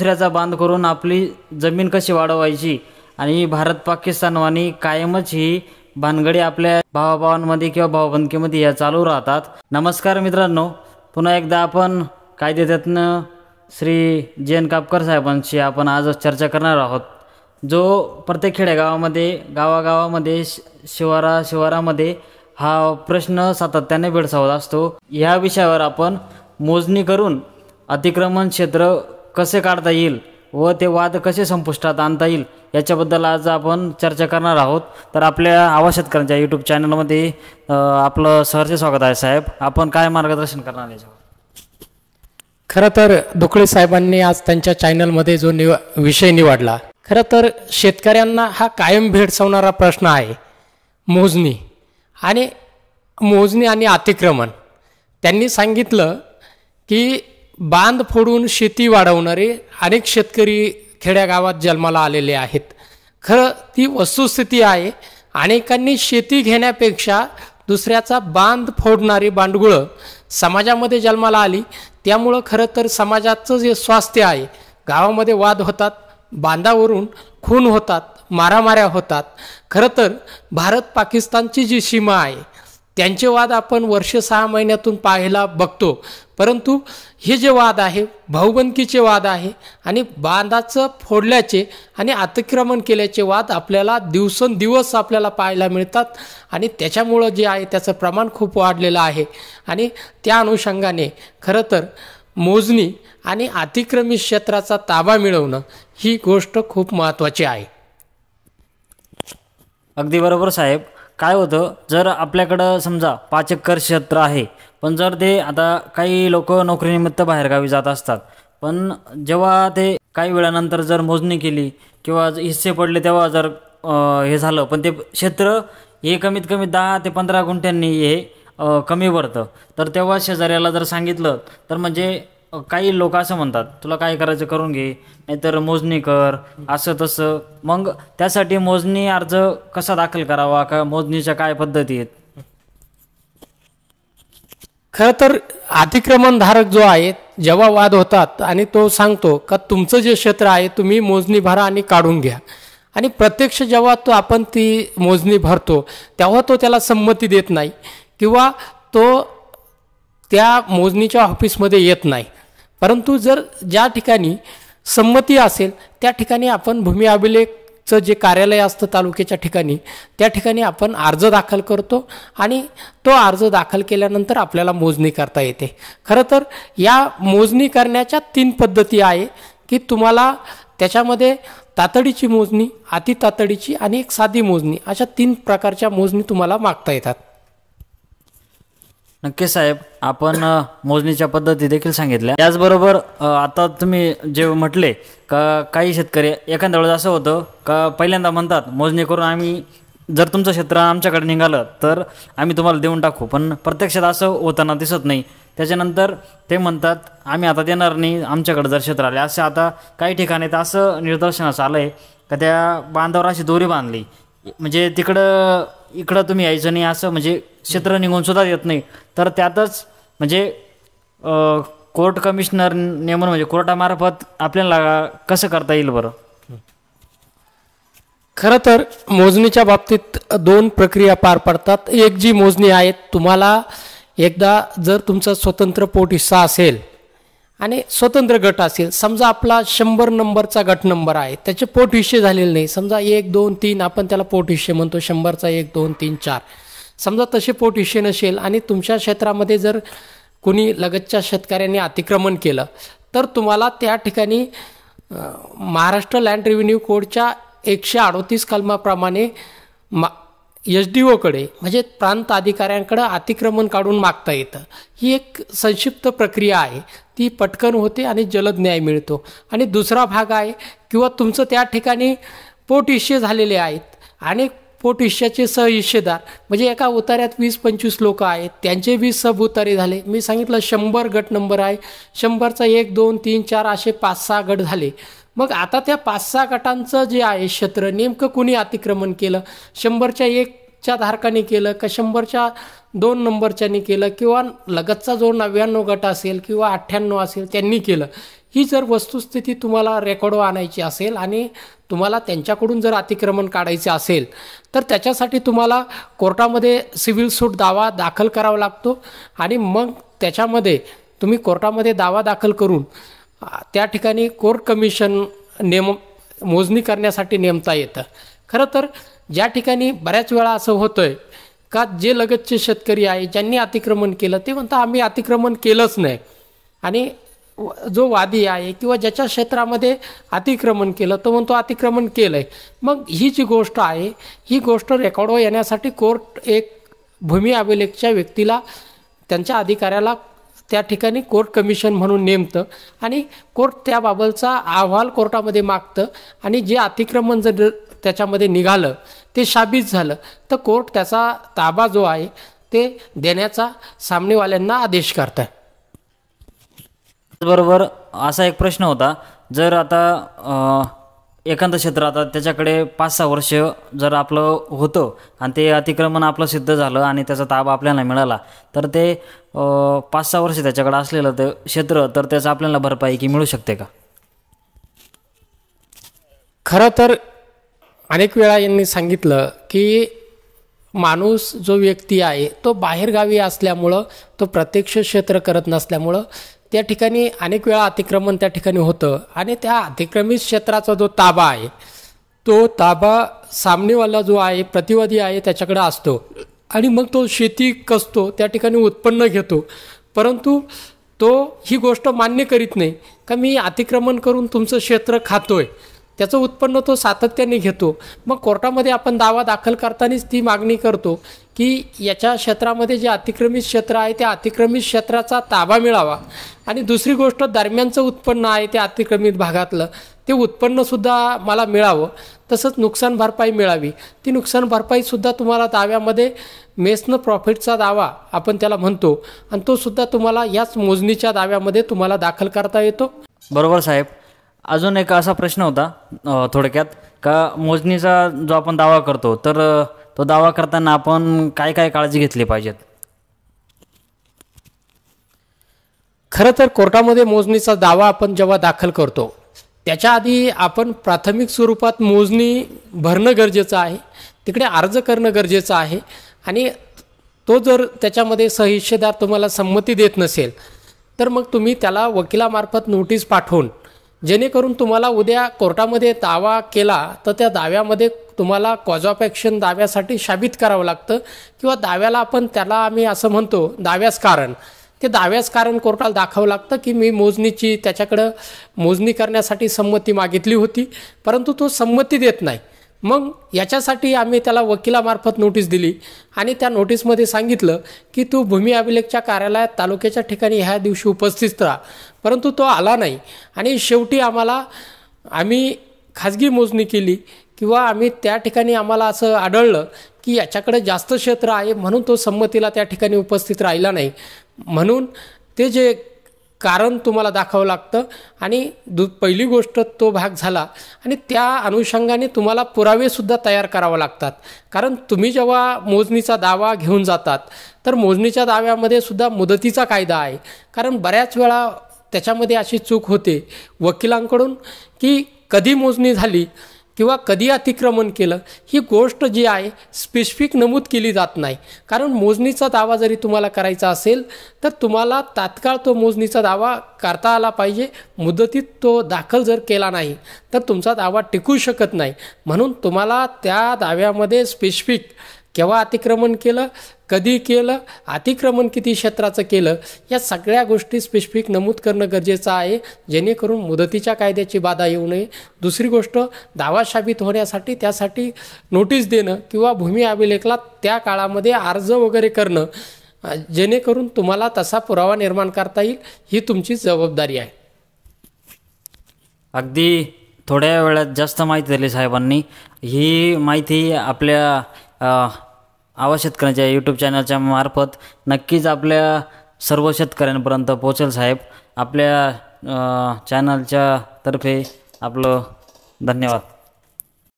दुसऱ्याचा बांध करून आपली जमीन कशी वाढवायची आणि भारत पाकिस्तानवानी कायमच ही भानगडी आपल्या भावाभावांमध्ये किंवा भावबंदकीमध्ये या चालू राहतात। नमस्कार मित्रांनो, पुन्हा एकदा आपण कायदेतज्ञ श्री जयंत कापकर साहेबांशी आपण आज चर्चा करणार आहोत। जो प्रत्येक खेडेगावामध्ये गावागावामध्ये शिवारामध्ये हा प्रश्न सातत्याने भेडसावत असतो। या विषयावर आपण मोजणी करून अतिक्रमण क्षेत्र कसे काढता येईल व ते वाद कसे संपुष्टात आणता येईल याच्याबद्दल आज आपण चर्चा करणार आहोत। तर आपल्या आवाज शेतकऱ्यांच्या यूट्यूब चॅनलमध्ये आपलं सहर्ष स्वागत आहे साहेब। आपण काय मार्गदर्शन करणार आहे? खरं तर दुखळे साहेबांनी आज त्यांच्या चॅनलमध्ये जो विषय निवडला, खरं तर शेतकऱ्यांना हा कायम भेडसावणारा प्रश्न आहे मोजणी आणि अतिक्रमण। त्यांनी सांगितलं की बांध फोडून शेती वाढवणारे अनेक शेतकरी खेड्यागावात जन्माला आलेले आहेत। खरं ती वस्तुस्थिती आहे। अनेकांनी शेती घेण्यापेक्षा दुसऱ्याचा बांध फोडणारी बांडगुळं समाजामध्ये जन्माला आली। त्यामुळं खरं तर समाजाचं जे स्वास्थ्य आहे, गावामध्ये वाद होतात, बांधावरून खून होतात, मारामाऱ्या होतात। खरं तर भारत पाकिस्तानची जी सीमा आहे त्यांचे वाद आपण वर्ष 6 महिन्यातून पाहायला बघतो, परंतु हे जे वाद आहे भाऊबंदकीचे वाद आहे आणि बांधाचं फोडल्याचे आणि अतिक्रमण केल्याचे वाद आपल्याला दिवसेंदिवस आपल्याला पाहायला मिळतात आणि त्याच्यामुळं जे आहे त्याचं प्रमाण खूप वाढलेलं आहे। आणि त्या अनुषंगाने खरं तर मोजणी आणि अतिक्रमित क्षेत्राचा ताबा मिळवणं ही गोष्ट खूप महत्त्वाची आहे। अगदी बरोबर साहेब। काय होतं, जर आपल्याकडं समजा 5 एकर क्षेत्र आहे, पण जर ते आता काही लोक नोकरीनिमित्त बाहेरगावी जात असतात, पण जेव्हा ते काही वेळानंतर जर मोजणी केली किंवा हिस्से पडले तेव्हा जर हे झालं, पण ते क्षेत्र हे कमीत कमी 10 ते 15 गुंठ्यांनी हे कमी भरतं, तर तेव्हा शेजाऱ्याला जर सांगितलं तर म्हणजे काही लोक असं म्हणतात, तुला काय करायचं करून घे, नाहीतर मोजणी कर, असं तसं। मग त्यासाठी मोजणी अर्ज कसा दाखल करावा, का मोजणीच्या काय पद्धती आहेत? खरं तर अतिक्रमण धारक जो आहे जेव्हा वाद होतात आणि तो सांगतो का तुमचं जे क्षेत्र आहे तुम्ही मोजणी भरा आणि काढून घ्या, आणि प्रत्यक्ष जेव्हा आपण ती मोजणी भरतो तेव्हा तो त्याला संमती देत नाही किंवा तो त्या मोजणीच्या ऑफिसमध्ये येत नाही। परंतु जर ज्या ठिकाणी संमती असेल त्या ठिकाणी आपण भूमी अभिलेखचं जे कार्यालय असतं तालुक्याच्या ठिकाणी, त्या ठिकाणी आपण अर्ज दाखल करतो आणि तो अर्ज दाखल केल्यानंतर आपल्याला मोजणी करता येते। खरं तर या मोजणी करण्याच्या 3 पद्धती आहे की तुम्हाला त्याच्यामध्ये तातडीची मोजणी, अति तातडीची आणि एक साधी मोजणी, अशा 3 प्रकारच्या मोजणी तुम्हाला मागता येतात। नक्की साहेब, आपण मोजणीच्या पद्धती देखील सांगितल्या। त्याचबरोबर आता तुम्ही जे म्हटले का काही शेतकरी एखाद्या वेळेस असं होतं का पहिल्यांदा म्हणतात मोजणी करून आम्ही, जर तुमचं क्षेत्र आमच्याकडे निघालं तर आम्ही तुम्हाला देऊन टाकू, पण प्रत्यक्षात असं होताना दिसत नाही। त्याच्यानंतर ते म्हणतात आम्ही आता देणार नाही आमच्याकडे जर क्षेत्र आले। असं आता काही ठिकाणी तर असं निदर्शनास आलं आहे का त्या बांधावर अशी दोरी बांधली, म्हणजे इकडं तुम्ही यायचं नाही, असं म्हणजे क्षेत्र निघून सुद्धा येत नाही। तर त्यातच म्हणजे कोर्ट कमिशनर नेमून म्हणजे कोर्टामार्फत आपल्याला कसं करता येईल बरं? खरं तर मोजणीच्या बाबतीत 2 प्रक्रिया पार पडतात। एक जी मोजणी आहे, तुम्हाला एकदा जर तुमचा स्वतंत्र पोट हिस्सा असेल आणि स्वतंत्र गट असेल, समजा आपला 100 नंबरचा गट नंबर आहे, त्याचे पोट हिस्से झालेले नाही, समजा 1 2 3 आपण त्याला पोट हिस्से म्हणतो, 100चा 1 2 3 4, समजा तसे पोट हिस्से नसेल आणि तुमच्या क्षेत्रामध्ये जर कोणी लगतच्या शेतकऱ्यांनी अतिक्रमण केलं तर तुम्हाला त्या ठिकाणी महाराष्ट्र लँड रेव्हेन्यू कोडच्या 138 कलमाप्रमाणे SDOकडे म्हणजे प्रांत अधिकाऱ्यांकडे अतिक्रमण काढून मागता येतं। ही एक संक्षिप्त प्रक्रिया आहे, ती पटकन होते आणि जलद न्याय मिळतो। आणि दुसरा भाग आहे किंवा तुमचं त्या ठिकाणी पोट हिस्से झालेले आहेत आणि पोट हिस्स्याचे सहहिस्सेदार म्हणजे एका उतार्यात 20-25 लोक आहेत, त्यांचे 20 सब उतारे झाले। मी सांगितलं 100 गट नंबर आहे, 100चा 1 2 3 4 असे 5-6 गट झाले। मग आता त्या 5-6 गटांचं जे आहे क्षेत्र नेमकं कोणी अतिक्रमण केलं, 100च्या 1च्या धारकाने केलं का 100च्या 2 नंबरच्यानी केलं किंवा लगतचा जो 99 गट असेल किंवा 98 असेल त्यांनी केलं, ही जर वस्तुस्थिती तुम्हाला रेकॉर्डवर आणायची असेल आणि तुम्हाला त्यांच्याकडून जर अतिक्रमण काढायचे असेल तर त्याच्यासाठी तुम्हाला कोर्टामध्ये सिव्हिल सूट दावा दाखल करावा लागतो आणि मग त्याच्यामध्ये तुम्ही कोर्टामध्ये दावा दाखल करून त्या ठिकाणी कोर्ट कमिशन मोजणी करण्यासाठी नेमता येतं. खरं तर ज्या ठिकाणी बऱ्याच वेळा असं होतंय का जे लगतचे शेतकरी आहे ज्यांनी अतिक्रमण केलं ते म्हणतात आम्ही अतिक्रमण केलंच नाही, आणि जो वादी आहे किंवा ज्याच्या क्षेत्रामध्ये अतिक्रमण केलं तो म्हणतो अतिक्रमण केलं आहे. मग ही जी गोष्ट आहे ही गोष्ट रेकॉर्डवर येण्यासाठी कोर्ट एक भूमी अभिलेखच्या व्यक्तीला त्यांच्या अधिकाऱ्याला त्या ठिकाणी कोर्ट कमिशन म्हणून नेमतं आणि कोर्ट त्याबाबतचा अहवाल कोर्टामध्ये मागतं आणि जे अतिक्रमण जर त्याच्यामध्ये निघालं ते साबित झालं तर कोर्ट त्याचा ताबा जो आहे ते देण्याचा सामनेवाल्यांना आदेश करतं. बरोबर असा एक प्रश्न होता, जर आता एखादं क्षेत्र आता त्याच्याकडे 5-6 वर्ष जर आपलं होतं आणि ते अतिक्रमण आपलं सिद्ध झालं आणि त्याचा ताबा आपल्याला मिळाला तर ते 5-6 वर्ष त्याच्याकडे असलेलं ते क्षेत्र तर त्याचं आपल्याला भरपाई की मिळू शकते का? खरं तर अनेक वेळा यांनी सांगितलं की माणूस जो व्यक्ती आहे तो बाहेरगावी असल्यामुळं तो प्रत्यक्ष क्षेत्र करत नसल्यामुळं त्या ठिकाणी अनेक वेळा अतिक्रमण त्या ठिकाणी होतं आणि त्या अतिक्रमित क्षेत्राचा जो ताबा आहे तो ताबा सामनेवाला जो आहे प्रतिवादी आहे त्याच्याकडे असतो आणि मग तो शेती कसतो त्या ठिकाणी उत्पन्न घेतो, परंतु तो ही गोष्ट मान्य करीत नाही का मी अतिक्रमण करून तुमचं क्षेत्र खातोय, त्याचं उत्पन्न तो सातत्याने घेतो. मग कोर्टामध्ये आपण दावा दाखल करतानाच ती मागणी करतो की याच्या क्षेत्रामध्ये जे अतिक्रमित क्षेत्र आहे त्या अतिक्रमित क्षेत्राचा ताबा मिळावा आणि दुसरी गोष्ट दरम्यानचं उत्पन्न आहे त्या अतिक्रमित भागातलं ते उत्पन्नसुद्धा मला मिळावं, तसंच नुकसान भरपाई मिळावी. ती नुकसान भरपाईसुद्धा तुम्हाला दाव्यामध्ये मेसनं प्रॉफिटचा दावा आपण त्याला म्हणतो आणि तो सुद्धा तुम्हाला याच मोजणीच्या दाव्यामध्ये तुम्हाला दाखल करता येतो. बरोबर साहेब. अजून एक असा प्रश्न होता थोडक्यात का मोजणीचा जो आपण दावा करतो तर तो दावा करताना आपण काय काय काळजी घेतली पाहिजेत? खरं तर कोर्टामध्ये मोजणीचा दावा आपण जेव्हा दाखल करतो त्याच्या आधी आपण प्राथमिक स्वरूपात मोजणी भरणं गरजेचं आहे, तिकडे अर्ज करणं गरजेचं आहे आणि तो जर त्याच्यामध्ये सहिष्येदार तुम्हाला संमती देत नसेल तर मग तुम्ही त्याला वकिलामार्फत नोटीस पाठवून जेणेकरून तुम्हाला उद्या कोर्टामध्ये दावा केला तर त्या दाव्यामध्ये तुम्हाला कॉज ऑफ ॲक्शन दाव्यासाठी साबित करावं लागतं किंवा दाव्याला आपण त्याला आम्ही असं म्हणतो दाव्यास कारण, ते दाव्यास कारण कोर्टाला दाखवावं लागतं की मी मोजणीची त्याच्याकडं मोजणी करण्यासाठी संमती मागितली होती परंतु तो संमती देत नाही. मग याच्यासाठी आम्ही त्याला वकिलामार्फत नोटीस दिली आणि त्या नोटीसमध्ये सांगितलं की तू भूमी अभिलेखच्या कार्यालयात तालुक्याच्या ठिकाणी ह्या दिवशी उपस्थित राहा, परंतु तो आला नाही आणि शेवटी आम्ही खाजगी मोजणी केली किंवा आम्ही त्या ठिकाणी आम्हाला असं आढळलं की याच्याकडे जास्त क्षेत्र आहे म्हणून तो संमतीला त्या ठिकाणी उपस्थित राहिला नाही, म्हणून ते जे कारण तुम्हाला दाखवावं लागतं आणि पहिली गोष्ट तो भाग झाला आणि त्या अनुषंगाने तुम्हाला पुरावेसुद्धा तयार करावे लागतात. कारण तुम्ही जेव्हा मोजणीचा दावा घेऊन जातात तर मोजणीच्या दाव्यामध्ये सुद्धा मुदतीचा कायदा आहे. कारण बऱ्याच वेळा त्याच्यामध्ये अशी चूक होते वकिलांकडून की कधी मोजणी झाली किंवा कधी अतिक्रमण केलं ही गोष्ट जी आहे स्पेसिफिक नमूद केली जात नाही. कारण मोजणीचा दावा जरी तुम्हाला करायचा असेल तर तुम्हाला तात्काळ तो मोजणीचा दावा करता आला पाहिजे. मुदतीत तो दाखल जर केला नाही तर तुमचा दावा टिकू शकत नाही. म्हणून तुम्हाला त्या दाव्यामध्ये स्पेसिफिक केव्हा अतिक्रमण केलं, कधी केलं, अतिक्रमण किती क्षेत्राचं केलं या सगळ्या गोष्टी स्पेसिफिक नमूद करणं गरजेचं आहे जेणेकरून मुदतीच्या कायद्याची बाधा येऊ नये. दुसरी गोष्ट दावा साबित होण्यासाठी त्यासाठी नोटीस देणं किंवा भूमी अभिलेखला त्या काळामध्ये अर्ज वगैरे करणं जेणेकरून तुम्हाला तसा पुरावा निर्माण करता येईल, ही तुमची जबाबदारी आहे. अगदी थोड्या वेळात जास्त माहिती दिली साहेबांनी. ही माहिती आपल्या आवाज शेतकऱ्यांच्या यूट्यूब चॅनलच्या मार्फत नक्कीच आपल्या सर्व शेतकऱ्यांपर्यंत पोहोचेल साहेब. आपल्या चॅनलच्या तर्फे आपलं धन्यवाद.